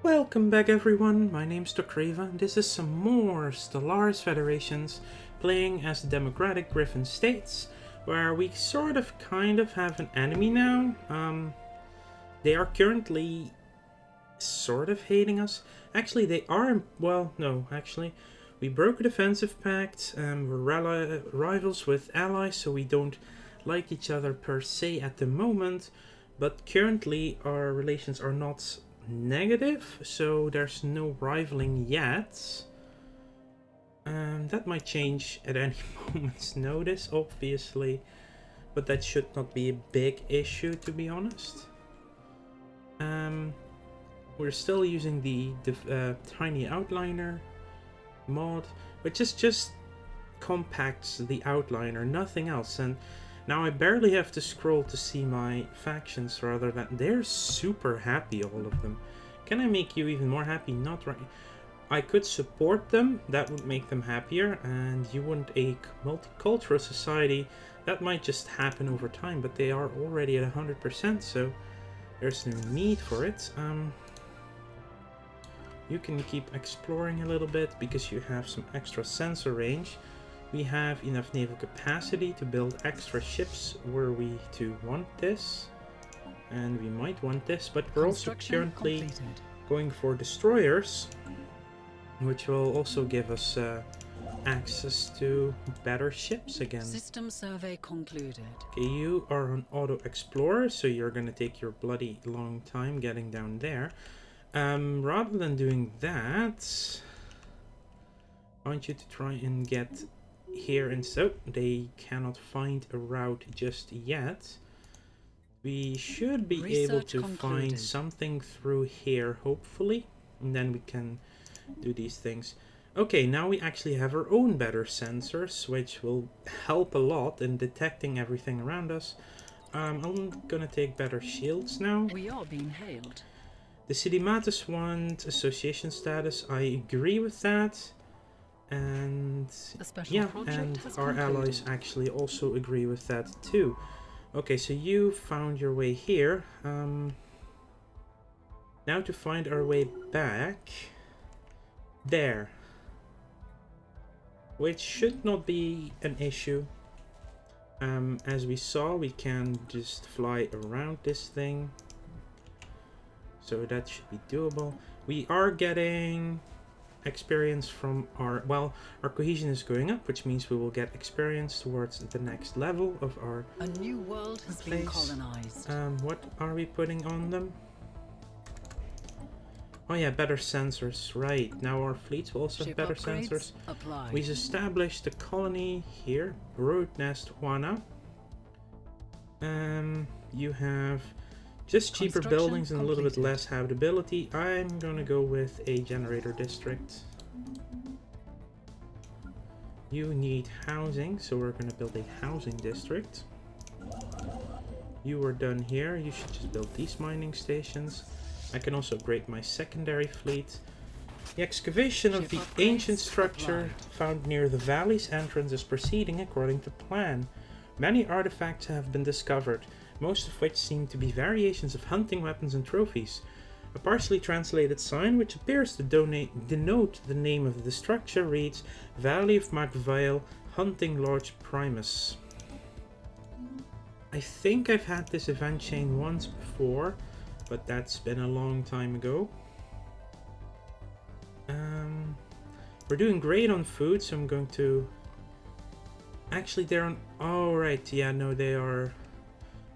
Welcome back everyone, my name's Tokriva and this is some more Stellaris Federations playing as the Democratic Griffin States, where we kind of have an enemy now. They are currently sort of hating us. Actually, they are, well, no, actually. We broke a defensive pact, we're rivals with allies, so we don't like each other per se at the moment, but currently our relations are not negative, so there's no rivaling yet. That might change at any moment's notice, obviously, but that should not be a big issue, to be honest. We're still using the tiny outliner mod, which is just compacts the outliner, nothing else. And now I barely have to scroll to see my factions, rather than they're super happy, all of them. Can I make you even more happy? Not right. I could support them, that would make them happier, and you want a multicultural society. That might just happen over time, but they are already at 100%, so there's no need for it. You can keep exploring a little bit because you have some extra sensor range. We have enough naval capacity to build extra ships were we to want this. And we might want this, but we're also currently going for destroyers, which will also give us access to better ships again. System survey concluded. Okay, you are an auto explorer, so you're gonna take your bloody long time getting down there. Rather than doing that, I want you to try and get here, and so they cannot find a route just yet. We should be able to find something through here, hopefully, and then we can do these things. Okay, now we actually have our own better sensors, which will help a lot in detecting everything around us. I'm gonna take better shields now. We are being hailed. The Cidimatus want association status. I agree with that. And yeah, and our allies actually also agree with that too. Okay, so you found your way here. Now to find our way back. There. Which should not be an issue. As we saw, we can just fly around this thing. So that should be doable. We are getting experience from our cohesion is going up, which means we will get experience towards the next level of our a new world has been colonized. What are we putting on them? Oh yeah, better sensors, right. Now our fleets will also have better sensors. Applied. We've established a colony here, Brood Nest Juana. You have just cheaper buildings and a little bit less habitability. I'm gonna go with a generator district. You need housing, so we're gonna build a housing district. You are done here. You should just build these mining stations. I can also upgrade my secondary fleet. The excavation of the ancient structure found near the valley's entrance is proceeding according to plan. Many artifacts have been discovered, most of which seem to be variations of hunting weapons and trophies. A partially translated sign, which appears to denote the name of the structure, reads Valley of Magvale, Hunting Lodge Primus. I think I've had this event chain once before, but that's been a long time ago. We're doing great on food, so I'm going to... Actually, they're on... Oh, right, yeah, no, they are...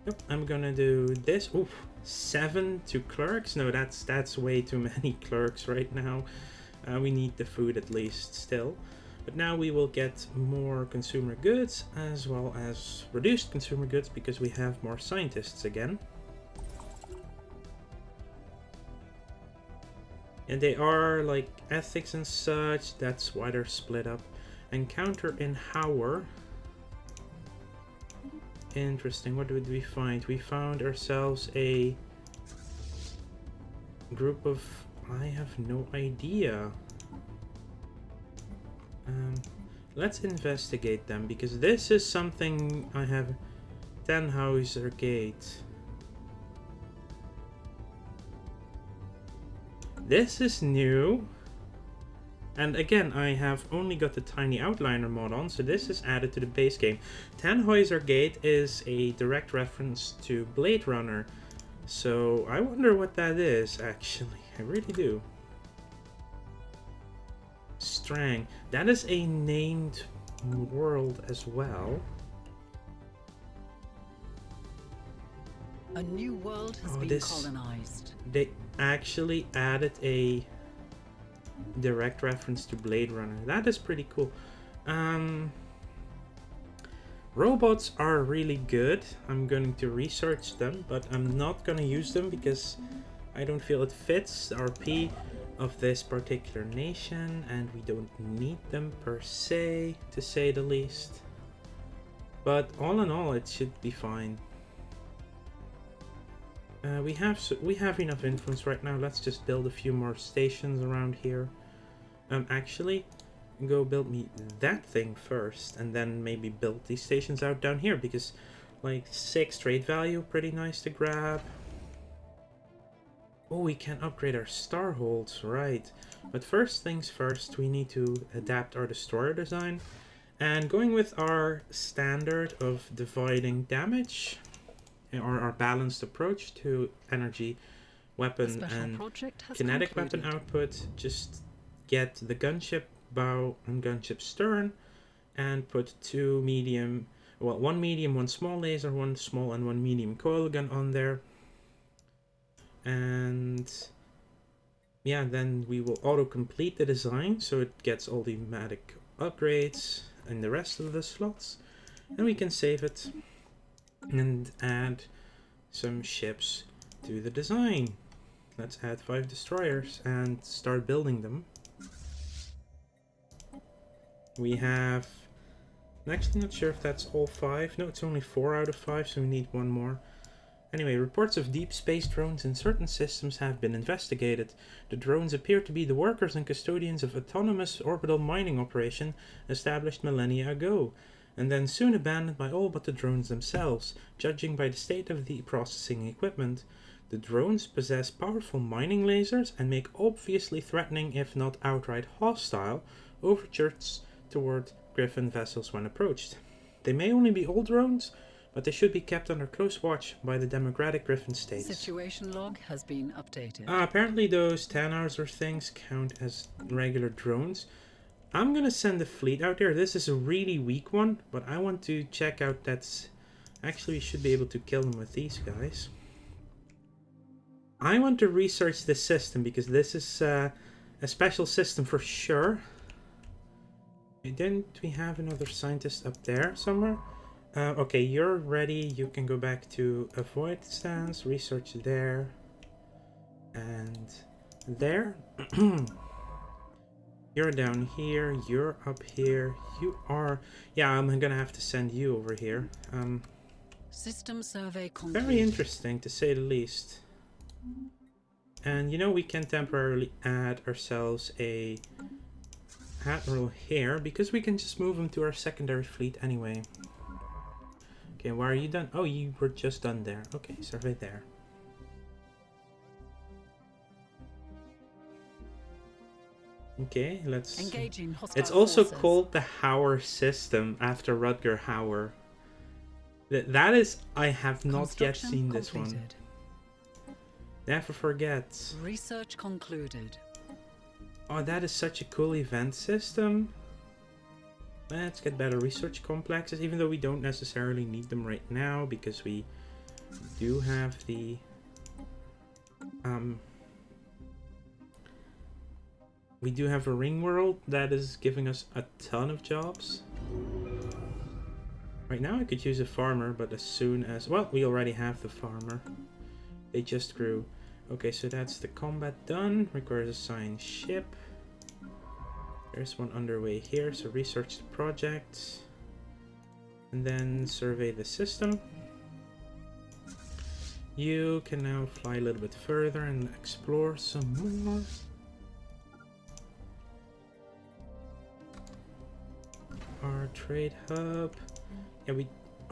Yep, I'm gonna do this. Oof, 7 to clerks? No, that's way too many clerks right now. We need the food at least still. But now we will get more consumer goods as well as reduced consumer goods because we have more scientists again. And they are like ethics and such, that's why they're split up. Encounter in Hauer. Interesting, what did we find? We found ourselves a group of... I have no idea. Let's investigate them, because this is something I have... Tannhauser Gate. This is new. And again, I have only got the tiny outliner mod on, so this is added to the base game. Tannhauser Gate is a direct reference to Blade Runner. So I wonder what that is, actually. I really do. Strang. That is a named world as well. A new world has been colonized. They actually added a direct reference to Blade Runner. That is pretty cool. Robots are really good. I'm going to research them, but I'm not going to use them because I don't feel it fits the RP of this particular nation, and we don't need them per se, to say the least. But all in all, it should be fine. We have enough influence right now. Let's just build a few more stations around here. Actually, go build me that thing first, and then maybe build these stations out down here, because like 6 trade value, pretty nice to grab. Oh, we can upgrade our star holds, right? But first things first, we need to adapt our destroyer design, and going with our standard of dividing damage, or our balanced approach to energy, weapon, and kinetic weapon output. Just get the gunship bow and gunship stern, and put 2 medium, well, 1 medium, 1 small laser, 1 small and 1 medium coil gun on there. And yeah, then we will auto-complete the design, so it gets all the automatic upgrades in the rest of the slots. And we can save it and add some ships to the design. Let's add 5 destroyers and start building them. We have... I'm actually not sure if that's all 5. No, it's only 4 out of 5, so we need 1 more. Anyway, reports of deep space drones in certain systems have been investigated. The drones appear to be the workers and custodians of autonomous orbital mining operation established millennia ago, and then soon abandoned by all but the drones themselves, judging by the state of the processing equipment. The drones possess powerful mining lasers and make obviously threatening, if not outright hostile, overtures toward Griffin vessels when approached. They may only be old drones, but they should be kept under close watch by the democratic Griffin states. Situation log has been updated. Apparently those Tannhauser things count as regular drones. I'm gonna send a fleet out there. This is a really weak one, but I want to check out that's... Actually, we should be able to kill them with these guys. I want to research this system, because this is a special system for sure. Didn't we have another scientist up there somewhere? Okay, you're ready. You can go back to avoid stance, research there, and there. You're down here, you're up here, you are... Yeah, I'm gonna have to send you over here. System survey complete. Very interesting, to say the least. And you know, we can temporarily add ourselves a admiral here, because we can just move him to our secondary fleet anyway. Okay, why are you done? Oh, you were just done there. Okay, survey there. Okay, let's... Engaging hostile It's also forces. called the Hauer system, after Rutger Hauer. That is... I have not yet seen this one. Never forget. Research concluded. Oh, that is such a cool event system. Let's get better research complexes, even though we don't necessarily need them right now, because we do have the... we do have a ring world that is giving us a ton of jobs. Right now I could use a farmer, but as soon as... Well, we already have the farmer. They just grew. Okay, so that's the combat done. Requires a signed ship. There's one underway here, so research the project. And then survey the system. You can now fly a little bit further and explore some more. Our trade hub. Yeah,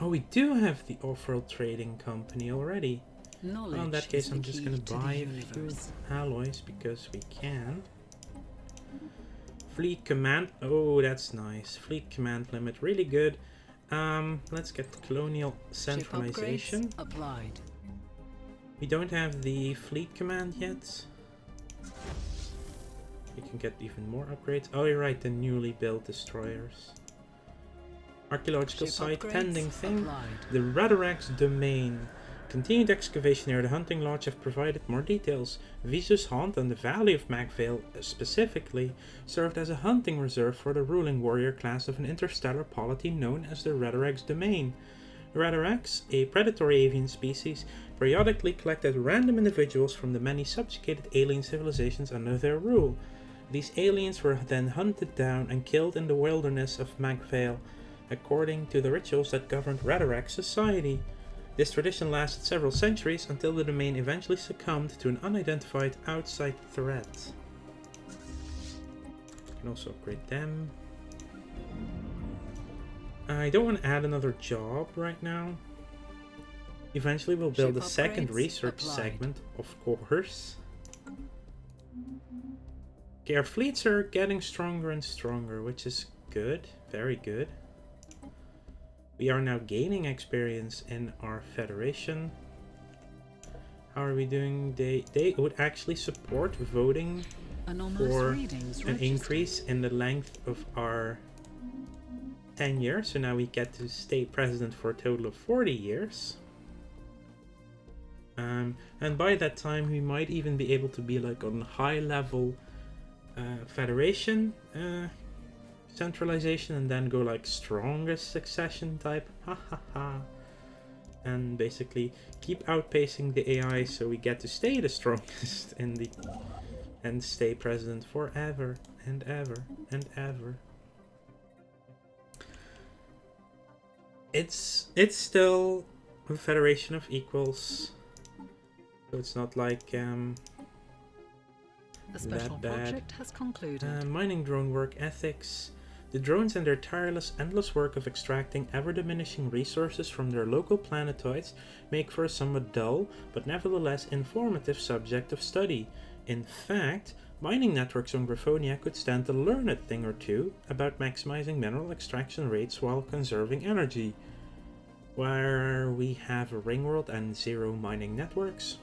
we do have the off-world trading company already. Knowledge Well, in that is case, the I'm just key gonna to the buy a few universe. alloys because we can. Fleet command. Oh, that's nice. Fleet command limit, really good. Let's get colonial Ship centralization. upgrades applied. We don't have the fleet command yet. We can get even more upgrades. Oh, you're right, the newly built destroyers. Archaeological Ship site upgrades pending thing. applied. The Radarax domain. Continued excavation near the hunting lodge have provided more details. Visus Haunt and the Valley of Magvale specifically served as a hunting reserve for the ruling warrior class of an interstellar polity known as the Radarax domain. Radarax, a predatory avian species, periodically collected random individuals from the many subjugated alien civilizations under their rule. These aliens were then hunted down and killed in the wilderness of Magvale, according to the rituals that governed Radarax society. This tradition lasted several centuries until the domain eventually succumbed to an unidentified outside threat. You can also upgrade them. I don't want to add another job right now. Eventually we'll build a second research segment, of course. Okay, our fleets are getting stronger and stronger, which is good, very good. We are now gaining experience in our federation. How are we doing? They would actually support voting for an increase in the length of our tenure. So now we get to stay president for a total of 40 years. And by that time we might even be able to be like on high level federation centralization, and then go like strongest succession type, and basically keep outpacing the AI so we get to stay the strongest in the and stay president forever and ever and ever. It's still a federation of equals, so it's not like The special that bad. project has concluded. Mining drone work ethics. The drones and their tireless, endless work of extracting ever-diminishing resources from their local planetoids make for a somewhat dull, but nevertheless informative subject of study. In fact, mining networks on Griphonia could stand to learn a thing or two about maximizing mineral extraction rates while conserving energy. Where we have a ring world and 0 mining networks.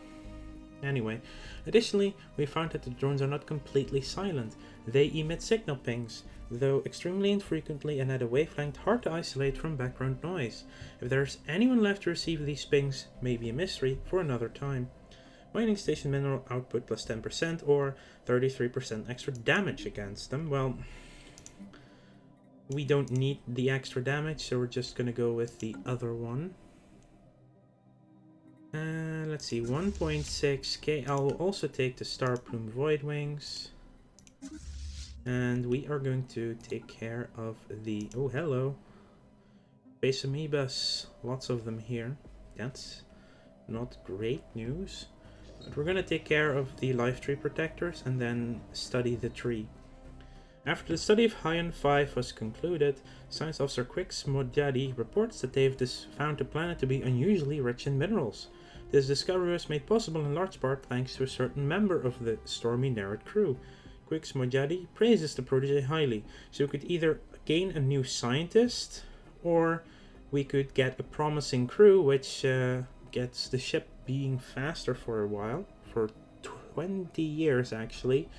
Anyway, additionally, we found that the drones are not completely silent. They emit signal pings, though extremely infrequently and at a wavelength hard to isolate from background noise. If there's anyone left to receive these pings, may be a mystery for another time. Mining station mineral output plus 10% or 33% extra damage against them. Well, we don't need the extra damage, so we're just gonna go with the other one. Let's see, 1.6k. I'll also take the Star Plume Void Wings. And we are going to take care of the... Oh, hello. Base amoebas. Lots of them here. That's not great news. But we're going to take care of the life tree protectors and then study the tree. After the study of Haiyan 5 was concluded, Science Officer Quix Modjadi reports that they've found the planet to be unusually rich in minerals. This discovery was made possible in large part thanks to a certain member of the Stormy Nereid crew. Quix Modjadi praises the protege highly, so we could either gain a new scientist, or we could get a promising crew, which gets the ship being faster for a while, for 20 years actually.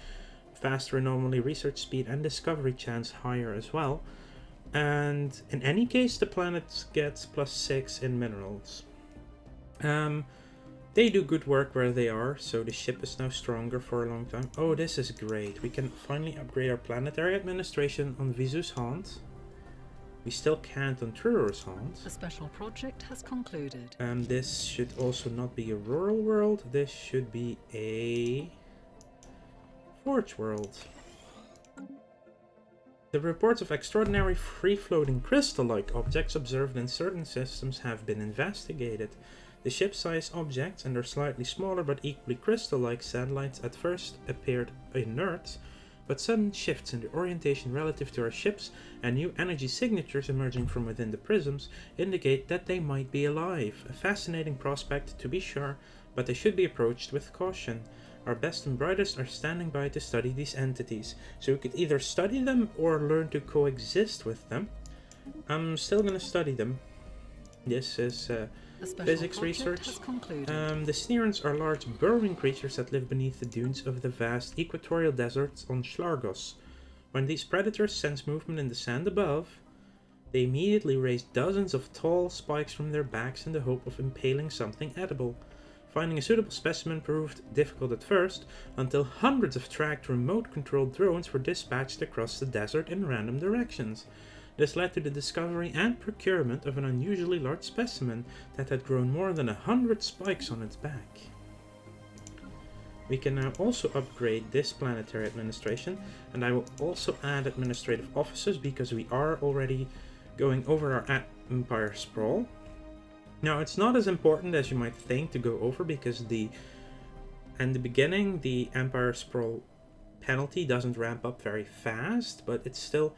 Faster anomaly research speed and discovery chance higher as well. And in any case, the planet gets +6 in minerals. They do good work where they are, so the ship is now stronger for a long time. Oh, this is great. We can finally upgrade our planetary administration on Visus Haunt. We still can't on Truror's Haunt. The special project has concluded. This should also not be a rural world. This should be a Forge world. The reports of extraordinary free-floating crystal-like objects observed in certain systems have been investigated. The ship-sized objects and their slightly smaller but equally crystal-like satellites at first appeared inert, but sudden shifts in the orientation relative to our ships and new energy signatures emerging from within the prisms indicate that they might be alive. A fascinating prospect, to be sure, but they should be approached with caution. Our best and brightest are standing by to study these entities, so we could either study them or learn to coexist with them. I'm still gonna study them. This is physics research. The Sneerans are large burrowing creatures that live beneath the dunes of the vast equatorial deserts on Schlargos. When these predators sense movement in the sand above, they immediately raise dozens of tall spikes from their backs in the hope of impaling something edible. Finding a suitable specimen proved difficult at first, until hundreds of tracked remote-controlled drones were dispatched across the desert in random directions. This led to the discovery and procurement of an unusually large specimen that had grown more than 100 spikes on its back. We can now also upgrade this planetary administration, and I will also add administrative offices because we are already going over our Empire Sprawl. Now, it's not as important as you might think to go over because in the beginning the Empire Sprawl penalty doesn't ramp up very fast, but it's still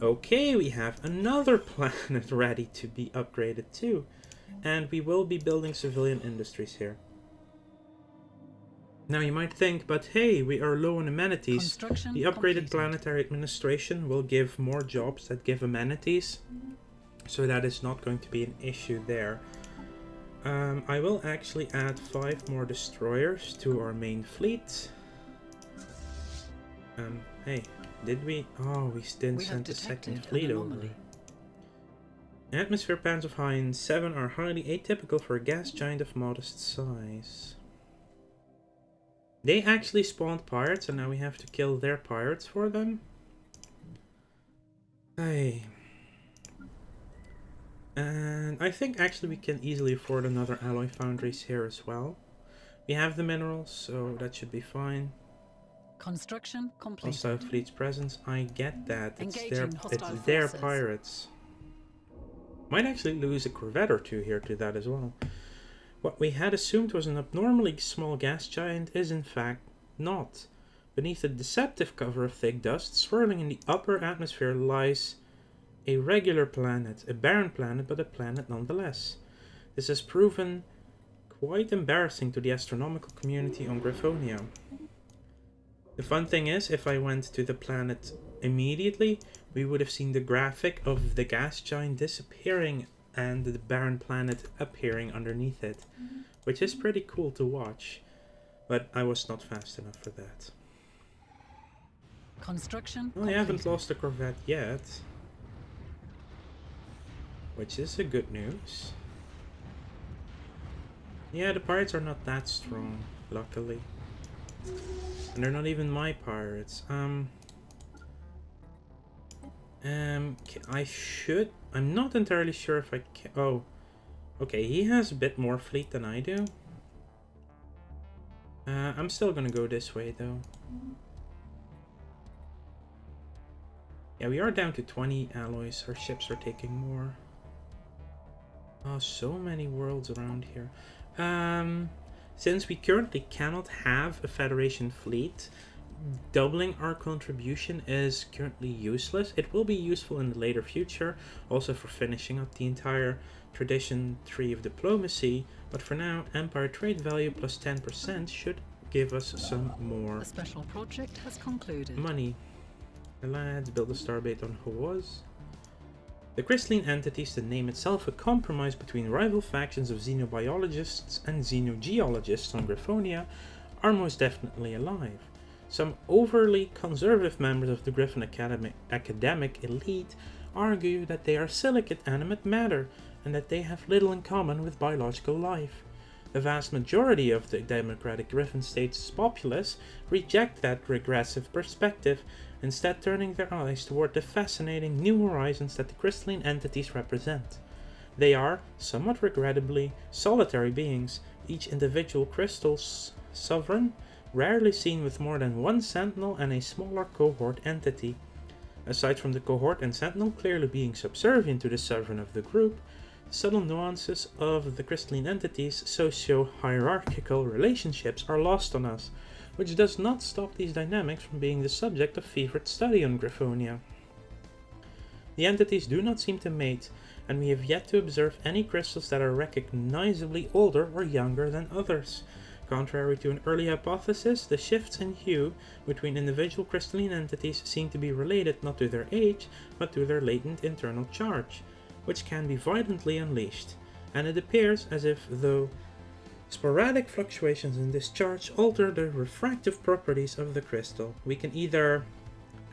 okay. We have another planet ready to be upgraded too, and we will be building civilian industries here. Now you might think, but hey, we are low on amenities. The upgraded planetary administration will give more jobs that give amenities, so that is not going to be an issue there. I will actually add 5 more destroyers to our main fleet. Hey, did we? Oh, we didn't send the second fleet over. Atmosphere pans of Hine 7 are highly atypical for a gas giant of modest size. They actually spawned pirates, and now we have to kill their pirates for them. Hey. And I think actually we can easily afford another alloy foundries here as well. We have the minerals, so that should be fine. Construction completed. Hostile fleet's presence, I get that. It's their pirates. Might actually lose a corvette or two here to that as well. What we had assumed was an abnormally small gas giant is in fact not. Beneath a deceptive cover of thick dust, swirling in the upper atmosphere lies a regular planet, a barren planet, but a planet nonetheless. This has proven quite embarrassing to the astronomical community on Griffonia. The fun thing is, if I went to the planet immediately, we would have seen the graphic of the gas giant disappearing and the barren planet appearing underneath it, which is pretty cool to watch, but I was not fast enough for that. Construction. Well, I haven't lost a corvette yet, which is a good news. Yeah, the pirates are not that strong, luckily, and they're not even my pirates. I'm not entirely sure if I can. Oh, okay, he has a bit more fleet than I do. I'm still gonna go this way though. Yeah, we are down to 20 alloys. Our ships are taking more. Oh, so many worlds around here. Since we currently cannot have a Federation fleet, doubling our contribution is currently useless. It will be useful in the later future, also for finishing up the entire tradition tree of diplomacy, but for now, Empire trade value plus 10% should give us some more A special project has concluded. money. Lads, build a starbase on Hauer. The crystalline entities, the name itself a compromise between rival factions of xenobiologists and xenogeologists on Griffonia, are most definitely alive. Some overly conservative members of the Griffon academic elite argue that they are silicate animate matter and that they have little in common with biological life. The vast majority of the democratic Griffon state's populace reject that regressive perspective, instead turning their eyes toward the fascinating new horizons that the crystalline entities represent. They are, somewhat regrettably, solitary beings, each individual crystal's sovereign, rarely seen with more than one sentinel and a smaller cohort entity. Aside from the cohort and sentinel clearly being subservient to the sovereign of the group, the subtle nuances of the crystalline entities' socio-hierarchical relationships are lost on us, which does not stop these dynamics from being the subject of fevered study on Griffonia. The entities do not seem to mate, and we have yet to observe any crystals that are recognizably older or younger than others. Contrary to an early hypothesis, the shifts in hue between individual crystalline entities seem to be related not to their age, but to their latent internal charge, which can be violently unleashed, and it appears as if, though sporadic fluctuations in this charge alter the refractive properties of the crystal, we can either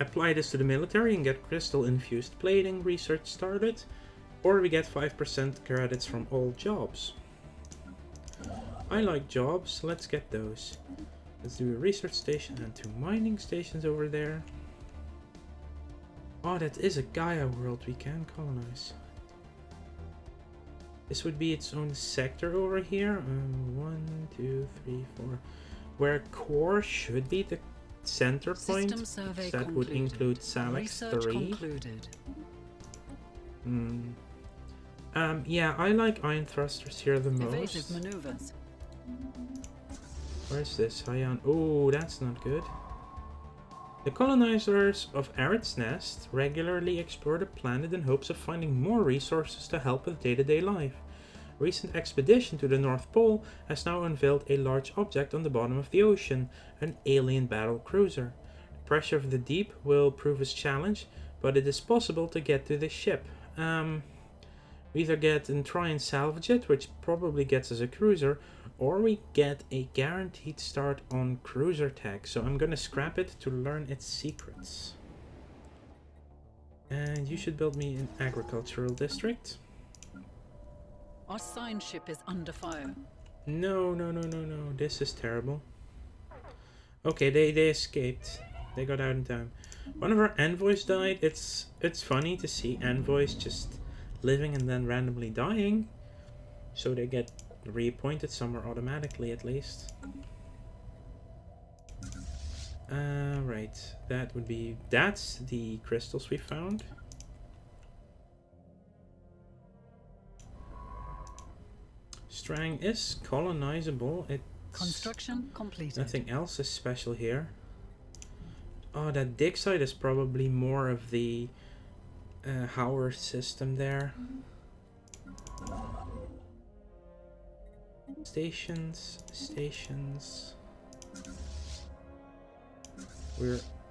apply this to the military and get crystal-infused plating research started, or we get 5% credits from all jobs. I like jobs, let's get those. Let's do a research station and 2 mining stations over there. Oh, that is a Gaia world we can colonize. This would be its own sector over here. 1, 2, 3, 4. Where core should be the center point. That would include Salax 3. Yeah, I like ion thrusters here the most. Evasive maneuvers. Where's this? Hyan? Oh, that's not good. The colonizers of Arid's Nest regularly explore the planet in hopes of finding more resources to help with day-to-day life. A recent expedition to the North Pole has now unveiled a large object on the bottom of the ocean, an alien battle cruiser. The pressure of the deep will prove its challenge, but it is possible to get to this ship. We either get and try and salvage it, which probably gets us a cruiser, or we get a guaranteed start on cruiser tech. So I'm gonna scrap it to learn its secrets. And you should build me an agricultural district. Our sign ship is under fire. No. This is terrible. Okay, they escaped. They got out in time. One of our envoys died. It's funny to see envoys just living and then randomly dying. So they get reappointed somewhere automatically at least. Right. That's the crystals we found. Strang is colonizable. Construction completed. Nothing else is special here. Oh, that dig site is probably more of the Hauer system there. Stations.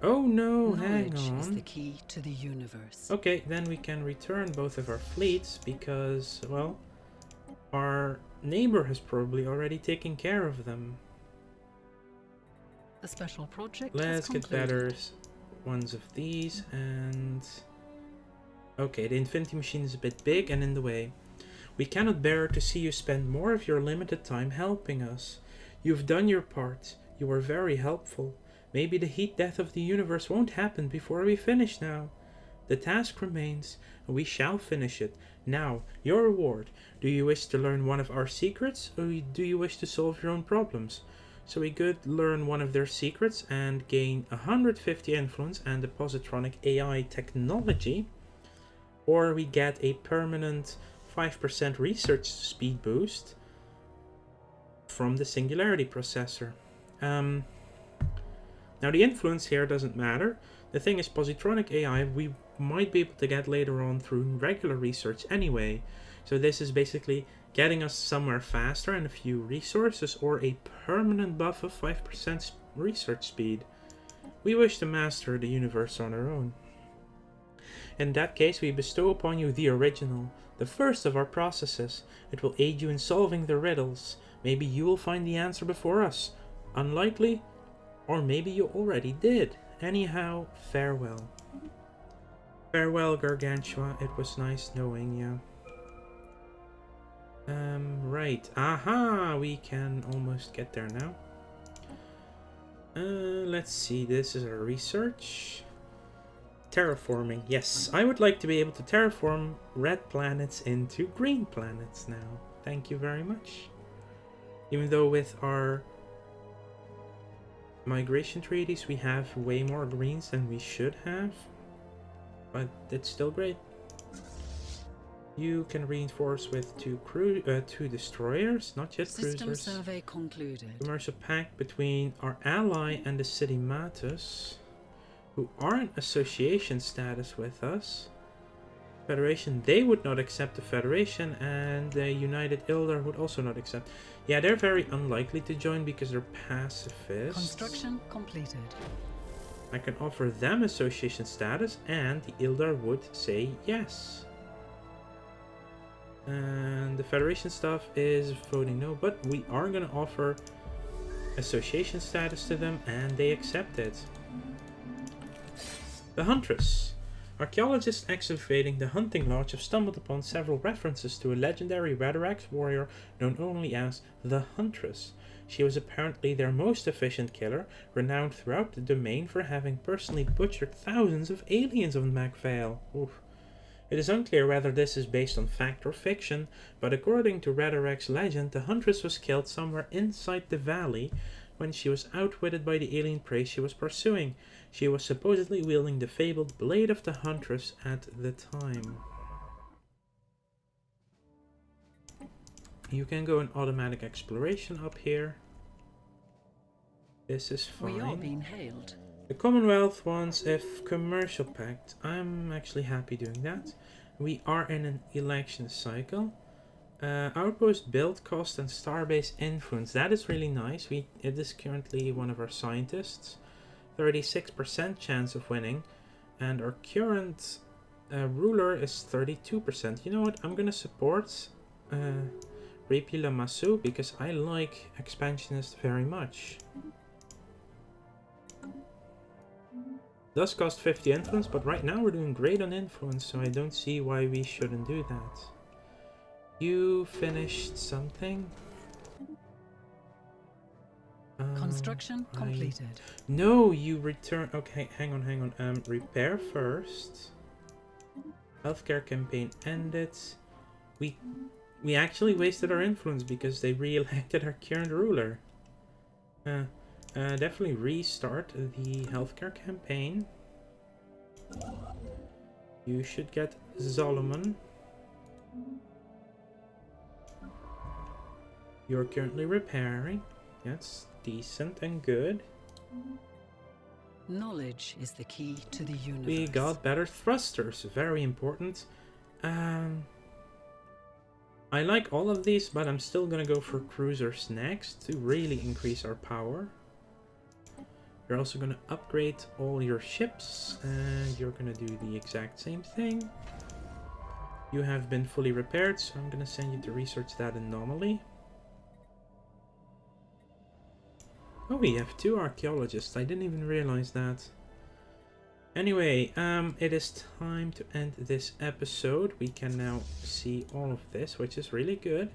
Oh no, hang on. Knowledge is the key to the universe. Okay, then we can return both of our fleets because, well, our neighbor has probably already taken care of them. The special project Let's has get concluded. better ones of these and... Okay, the Infinity Machine is a bit big and in the way. We cannot bear to see you spend more of your limited time helping us. You've done your part. You were very helpful. Maybe the heat death of the universe won't happen before we finish now. The task remains, and we shall finish it. Now, your reward. Do you wish to learn one of our secrets, or do you wish to solve your own problems? So we could learn one of their secrets and gain 150 influence and the positronic AI technology, or we get a permanent 5% research speed boost from the singularity processor. Now the influence here doesn't matter. The thing is, positronic AI we might be able to get later on through regular research anyway. So this is basically getting us somewhere faster and a few resources, or a permanent buff of 5% research speed. We wish to master the universe on our own. In that case, we bestow upon you the original, the first of our processes. It will aid you in solving the riddles. Maybe you will find the answer before us. Unlikely, or maybe you already did. Anyhow, farewell. Farewell, Gargantua. It was nice knowing you. Right. Aha! We can almost get there now. Let's see. This is our research. Terraforming. Yes, I would like to be able to terraform red planets into green planets now. Thank you very much. Even though with our migration treaties we have way more greens than we should have, but it's still great. You can reinforce with two destroyers, not yet System cruisers. survey concluded. Commercial pact between our ally and the city Matus, who are in association status with us. Federation, they would not accept the Federation, and the United Eldar would also not accept. Yeah, they're very unlikely to join because they're pacifists. Construction completed. I can offer them association status, and the Eldar would say yes. And the Federation stuff is voting no, but we are going to offer association status to them, and they accept it. The Huntress. Archaeologists excavating the hunting lodge have stumbled upon several references to a legendary Radarax warrior known only as the Huntress. She was apparently their most efficient killer, renowned throughout the domain for having personally butchered thousands of aliens on Macvale. Oof. It is unclear whether this is based on fact or fiction, but according to Radarax's legend, the Huntress was killed somewhere inside the valley when she was outwitted by the alien prey she was pursuing. She was supposedly wielding the fabled Blade of the Huntress at the time. You can go in automatic exploration up here. This is fine. We are being hailed. The Commonwealth wants a commercial pact. I'm actually happy doing that. We are in an election cycle. Outpost build cost and starbase influence. That is really nice. It is currently one of our scientists. 36% chance of winning. And our current ruler is 32%. You know what? I'm gonna support Ripi Lamassu because I like expansionists very much. Does cost 50 influence, but right now we're doing great on influence, so I don't see why we shouldn't do that. You finished something? Construction completed. No, you return. Okay, hang on. Repair first. Healthcare campaign ended. We actually wasted our influence because they re-elected our current ruler. Definitely restart the healthcare campaign. You should get Solomon. You're currently repairing. That's decent and good. Knowledge is the key to the universe. We got better thrusters, very important. I like all of these, but I'm still gonna go for cruisers next to really increase our power. You're also gonna upgrade all your ships, and you're gonna do the exact same thing. You have been fully repaired, so I'm gonna send you to research that anomaly. Oh, we have 2 archaeologists. I didn't even realize that. Anyway, it is time to end this episode. We can now see all of this, which is really good.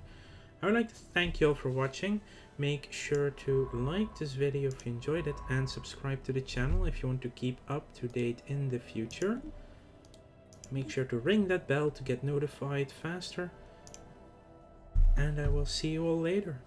I would like to thank you all for watching. Make sure to like this video if you enjoyed it, and subscribe to the channel if you want to keep up to date in the future. Make sure to ring that bell to get notified faster. And I will see you all later.